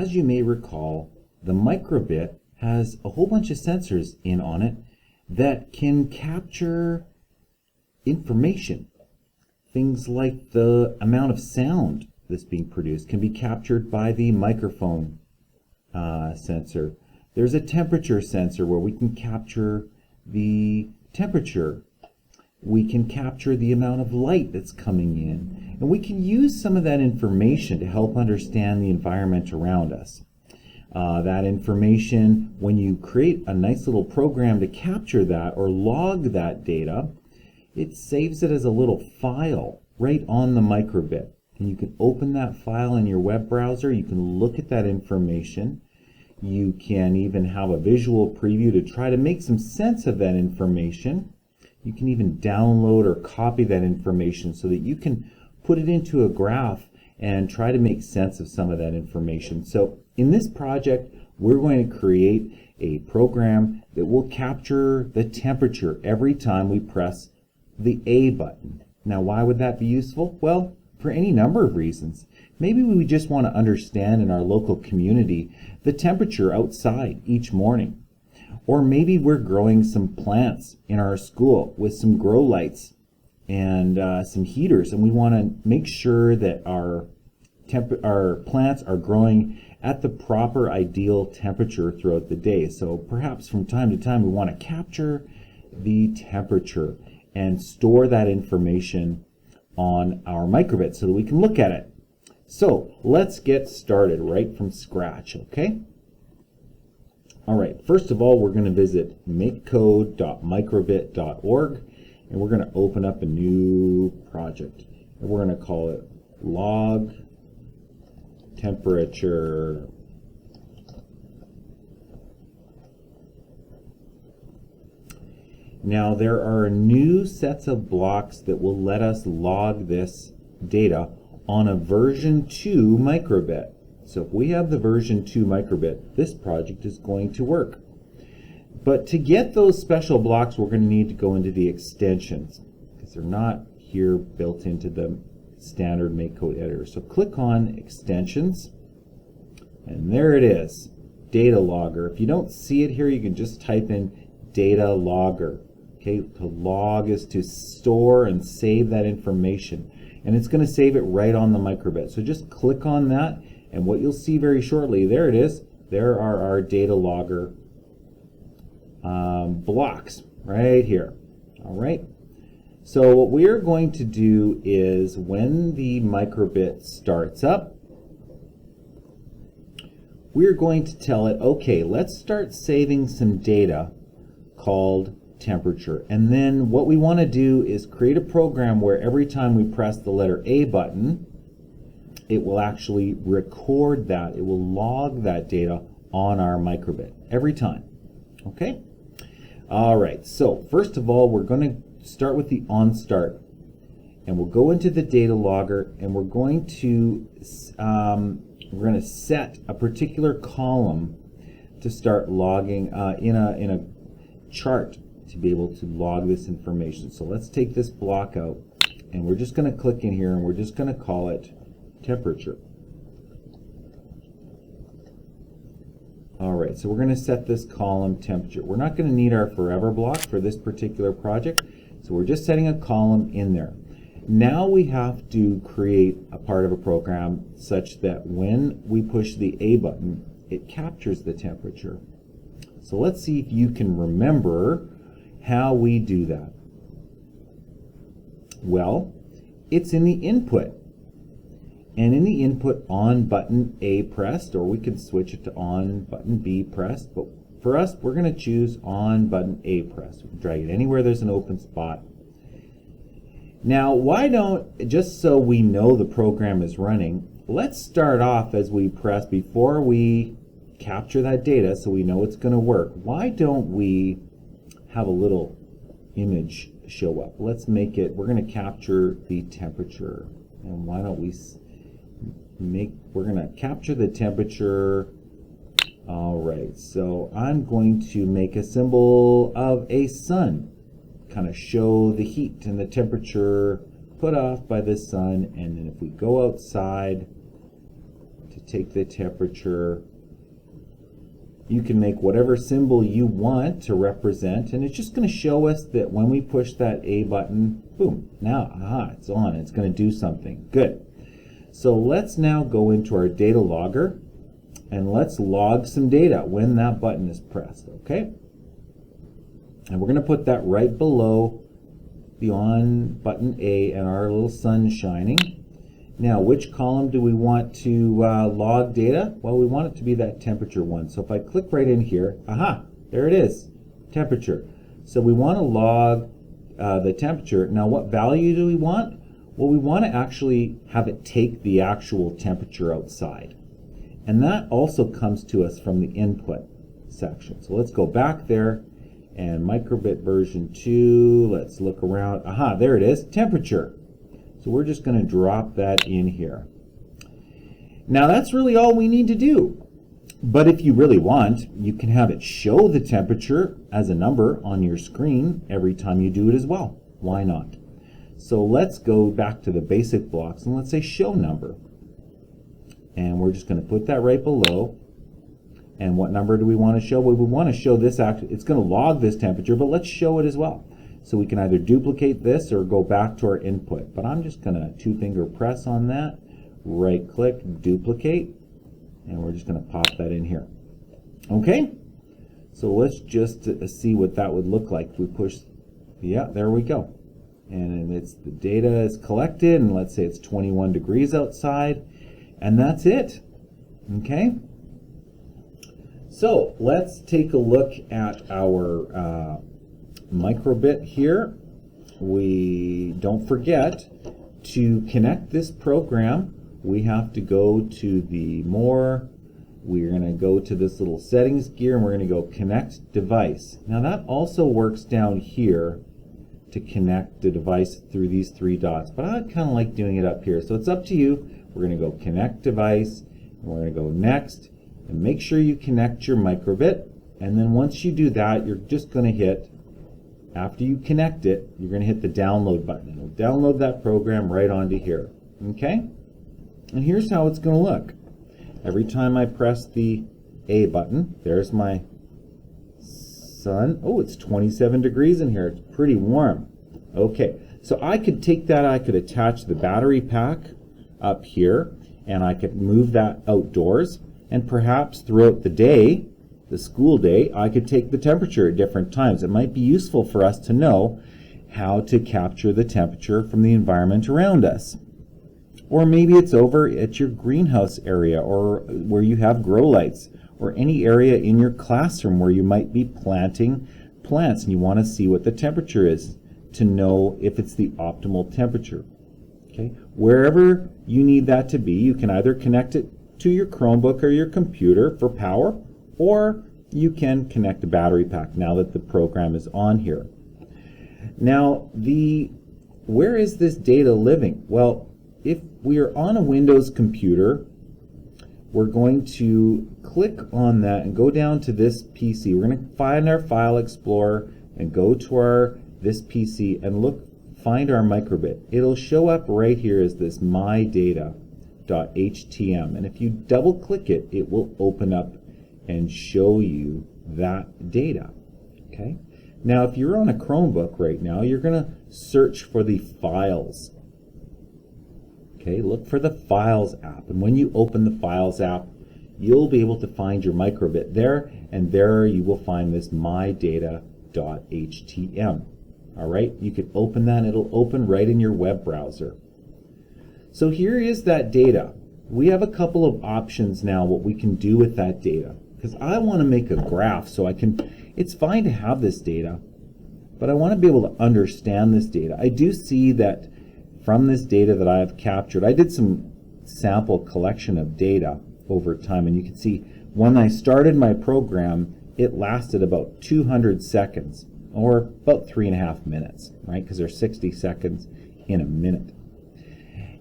as you may recall, the microbit has a whole bunch of sensors in on it that can capture information. Things like the amount of sound that's being produced can be captured by the microphone sensor. There's a temperature sensor where we can capture the temperature. We can capture the amount of light that's coming in. And we can use some of that information to help understand the environment around us. That information, when you create a nice little program to capture that or log that data, it saves it as a little file right on the microbit. And you can open that file in your web browser. You can look at that information. You can even have a visual preview to try to make some sense of that information. You can even download or copy that information so that you can put it into a graph and try to make sense of some of that information. So in this project, we're going to create a program that will capture the temperature every time we press the A button. Now, why would that be useful? Well, for any number of reasons. Maybe we just want to understand in our local community the temperature outside each morning. Or maybe we're growing some plants in our school with some grow lights and some heaters, and we want to make sure that our plants are growing at the proper ideal temperature throughout the day. So perhaps from time to time we want to capture the temperature and store that information on our microbit so that we can look at it. So let's get started right from scratch, okay? All right, first of all, we're going to visit makecode.microbit.org, and we're going to open up a new project. And we're going to call it log temperature. Now, there are new sets of blocks that will let us log this data on a version 2 microbit. So if we have the version 2 microbit, this project is going to work. But to get those special blocks, we're going to need to go into the extensions because they're not here built into the standard MakeCode editor. So click on extensions, and there it is, data logger. If you don't see it here, you can just type in data logger. Okay, to log is to store and save that information, and it's going to save it right on the microbit. So just click on that, and what you'll see very shortly, there it is. There are our data logger blocks right here. All right. So what we're going to do is when the microbit starts up, we're going to tell it, okay, let's start saving some data called temperature. And then what we want to do is create a program where every time we press the letter A button, it will actually record that. It will log that data on our microbit every time. Okay? All right, so first of all, we're going to start with the onStart, and we'll go into the data logger, and we're going to set a particular column to start logging in a chart to be able to log this information. So let's take this block out, and we're just going to click in here, and we're just going to call it temperature. All right, so we're going to set this column temperature. We're not going to need our forever block for this particular project, so we're just setting a column in there. Now we have to create a part of a program such that when we push the A button, it captures the temperature. So let's see if you can remember how we do that. Well, it's in the input. And in the input, on button A pressed, or we can switch it to on button B pressed, but for us, we're going to choose on button A pressed. We can drag it anywhere there's an open spot. Now, why don't, just so we know the program is running, let's start off as we press, before we capture that data so we know it's going to work, why don't we have a little image show up? Let's make it, we're going to capture the temperature. And why don't we we're going to capture the temperature. All right, so I'm going to make a symbol of a sun, kind of show the heat and the temperature put off by the sun. And then if we go outside to take the temperature. You can make whatever symbol you want to represent, and it's just going to show us that when we push that A button, boom, now, aha, it's on. It's going to do something. Good. So let's now go into our data logger, and let's log some data when that button is pressed, okay? And we're going to put that right below the on button A and our little sun shining. Now, which column do we want to log data? Well, we want it to be that temperature one. So if I click right in here, aha, there it is, temperature. So we want to log the temperature. Now, what value do we want? Well, we want to actually have it take the actual temperature outside. And that also comes to us from the input section. So let's go back there, and microbit version 2, let's look around. Aha, there it is, temperature. So we're just going to drop that in here. Now that's really all we need to do. But if you really want, you can have it show the temperature as a number on your screen every time you do it as well. Why not? So let's go back to the basic blocks and let's say show number. And we're just going to put that right below. And what number do we want to show? Well, we want to show this, it's going to log this temperature, but let's show it as well. So we can either duplicate this or go back to our input. But I'm just going to two-finger press on that, right-click, duplicate, and we're just going to pop that in here. Okay? So let's just see what that would look like if we push, yeah, there we go. And it's the data is collected, and let's say it's 21 degrees outside, and that's it. Okay? So let's take a look at our microbit here. We don't forget to connect this program. We have to go to the more, we're going to go to this little settings gear, and we're going to go connect device. Now that also works down here to connect the device through these three dots, but I kind of like doing it up here. So it's up to you. We're going to go connect device, and we're going to go next, and make sure you connect your microbit. And then once you do that, you're just going to hit, after you connect it, you're going to hit the download button. It'll download that program right onto here. Okay? And here's how it's going to look. Every time I press the A button, there's my sun. Oh, it's 27 degrees in here. It's pretty warm. Okay, so I could take that, I could attach the battery pack up here, and I could move that outdoors, and perhaps throughout the day, the school day, I could take the temperature at different times. It might be useful for us to know how to capture the temperature from the environment around us. Or maybe it's over at your greenhouse area, or where you have grow lights, or any area in your classroom where you might be planting plants and you want to see what the temperature is to know if it's the optimal temperature. Okay? Wherever you need that to be, you can either connect it to your Chromebook or your computer for power, or you can connect a battery pack now that the program is on here. Now, where is this data living? Well, if we are on a Windows computer, we're going to click on that and go down to this PC. We're going to find our File Explorer and go to this PC and find our microbit. It'll show up right here as this mydata.htm, and if you double click it, it will open up and show you that data. Okay? Now, if you're on a Chromebook right now, you're going to search for the Files. Okay, look for the Files app, and when you open the Files app, you'll be able to find your microbit there, and there you will find this mydata.htm. All right, you can open that, and it'll open right in your web browser. So here is that data. We have a couple of options now what we can do with that data, because I want to make a graph so it's fine to have this data, but I want to be able to understand this data. I do see that from this data that I have captured, I did some sample collection of data over time, and you can see when I started my program, it lasted about 200 seconds, or about 3.5 minutes, right? Because there's 60 seconds in a minute.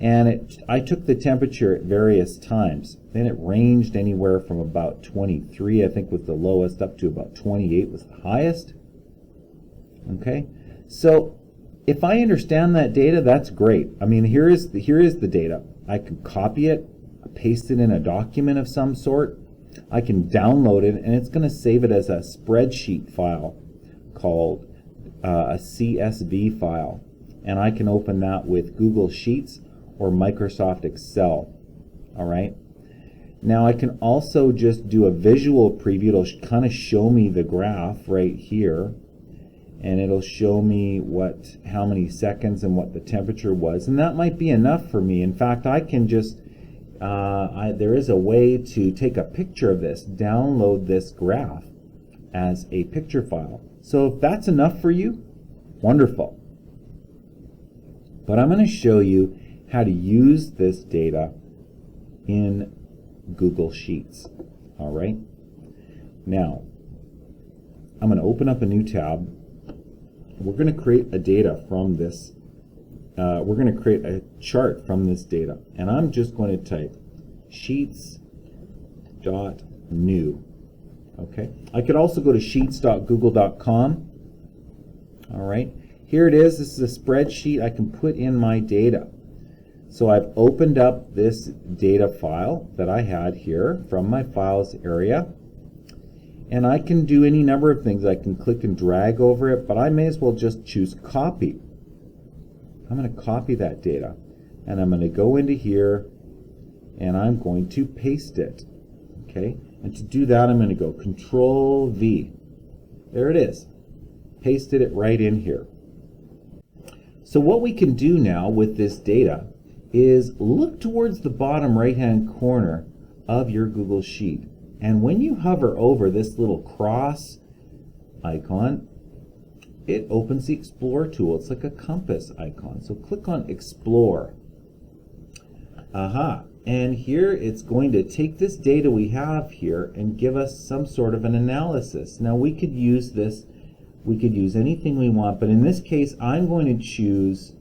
And I took the temperature at various times. Then it ranged anywhere from about 23, I think, was the lowest, up to about 28 was the highest. Okay, so if I understand that data, that's great. I mean, here is the data. I can copy it, paste it in a document of some sort, I can download it, and it's going to save it as a spreadsheet file called a CSV file. And I can open that with Google Sheets or Microsoft Excel. All right. Now I can also just do a visual preview. It'll kind of show me the graph right here, and it'll show me how many seconds and what the temperature was, and that might be enough for me. In fact, I can just there is a way to take a picture of this, download this graph as a picture file. So if that's enough for you, wonderful. But I'm going to show you how to use this data in Google Sheets. All right. Now, I'm going to open up a new tab. We're going to create a data from this. We're going to create a chart from this data. And I'm just going to type sheets.new. Okay. I could also go to sheets.google.com. All right. Here it is. This is a spreadsheet. I can put in my data. So I've opened up this data file that I had here from my files area, and I can do any number of things. I can click and drag over it, but I may as well just choose copy. I'm going to copy that data, and I'm going to go into here, and I'm going to paste it. Okay, and to do that, I'm going to go Control V. There it is. Pasted it right in here. So what we can do now with this data is look towards the bottom right-hand corner of your Google Sheet. And when you hover over this little cross icon, it opens the Explore tool. It's like a compass icon. So click on Explore. Aha. And here it's going to take this data we have here and give us some sort of an analysis. Now we could use this, we could use anything we want, but in this case I'm going to choose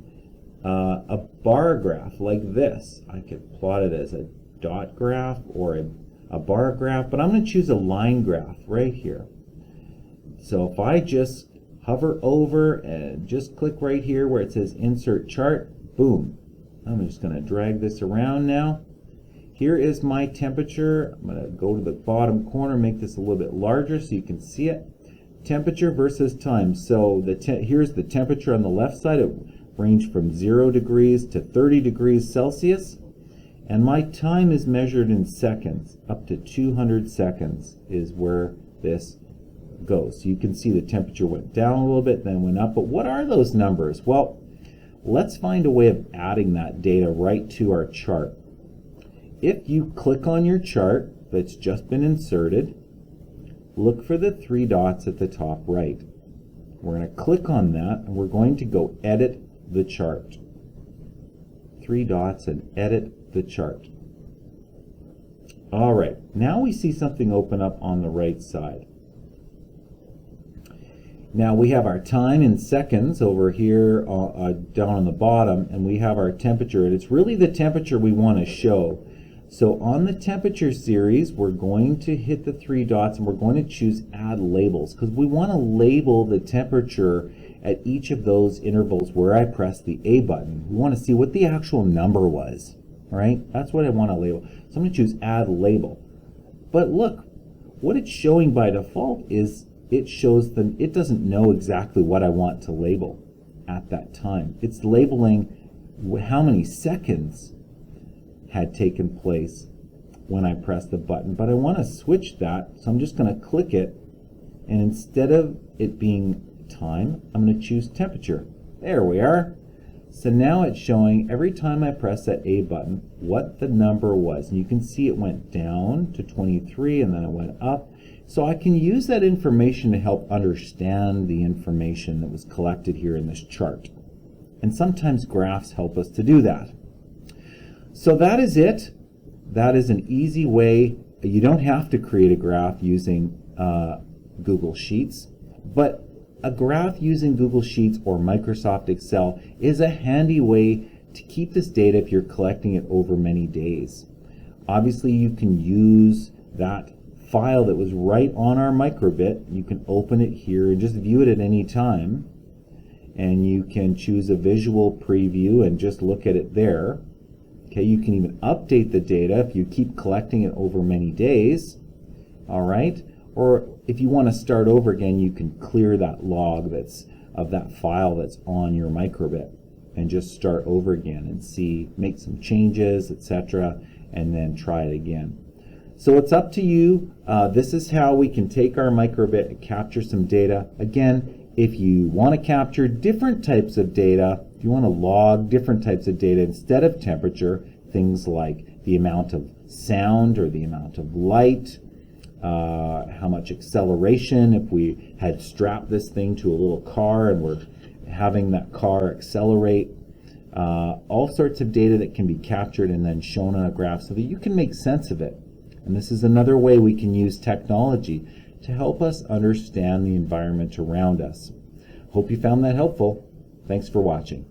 a bar graph like this. I could plot it as a dot graph or a bar graph, but I'm going to choose a line graph right here. So if I just hover over and just click right here where it says Insert Chart, boom. I'm just going to drag this around now. Here is my temperature. I'm going to go to the bottom corner, make this a little bit larger so you can see it. Temperature versus time. So here's the temperature on the left side. It range from 0 degrees to 30 degrees Celsius, and my time is measured in seconds. Up to 200 seconds is where this goes. So you can see the temperature went down a little bit, then went up. But what are those numbers? Well, let's find a way of adding that data right to our chart. If you click on your chart that's just been inserted, look for the 3 dots at the top right. We're going to click on that, and we're going to go Edit the Chart. 3 dots and edit the chart. All right, now we see something open up on the right side. Now we have our time in seconds over here down on the bottom, and we have our temperature, and it's really the temperature we want to show. So on the temperature series, we're going to hit the 3 dots, and we're going to choose Add Labels, because we want to label the temperature at each of those intervals where I press the A button. We want to see what the actual number was, right? That's what I want to label. So I'm going to choose Add Label. But look, what it's showing by default is it shows it doesn't know exactly what I want to label at that time. It's labeling how many seconds had taken place when I pressed the button. But I want to switch that, so I'm just going to click it, and instead of it being time, I'm going to choose temperature. There we are. So now it's showing every time I press that A button what the number was. And you can see it went down to 23 and then it went up. So I can use that information to help understand the information that was collected here in this chart. And sometimes graphs help us to do that. So that is it. That is an easy way. You don't have to create a graph using Google Sheets, but a graph using Google Sheets or Microsoft Excel is a handy way to keep this data if you're collecting it over many days. Obviously, you can use that file that was right on our microbit. You can open it here and just view it at any time. And you can choose a visual preview and just look at it there. Okay, you can even update the data if you keep collecting it over many days. All right, or if you want to start over again, you can clear that log that's of that file that's on your microbit and just start over again and see, make some changes, etc., and then try it again. So it's up to you. This is how we can take our microbit and capture some data. Again, if you want to capture different types of data, if you want to log different types of data instead of temperature, things like the amount of sound or the amount of light, how much acceleration, if we had strapped this thing to a little car and we're having that car accelerate, all sorts of data that can be captured and then shown on a graph so that you can make sense of it. And this is another way we can use technology to help us understand the environment around us. Hope you found that helpful. Thanks for watching.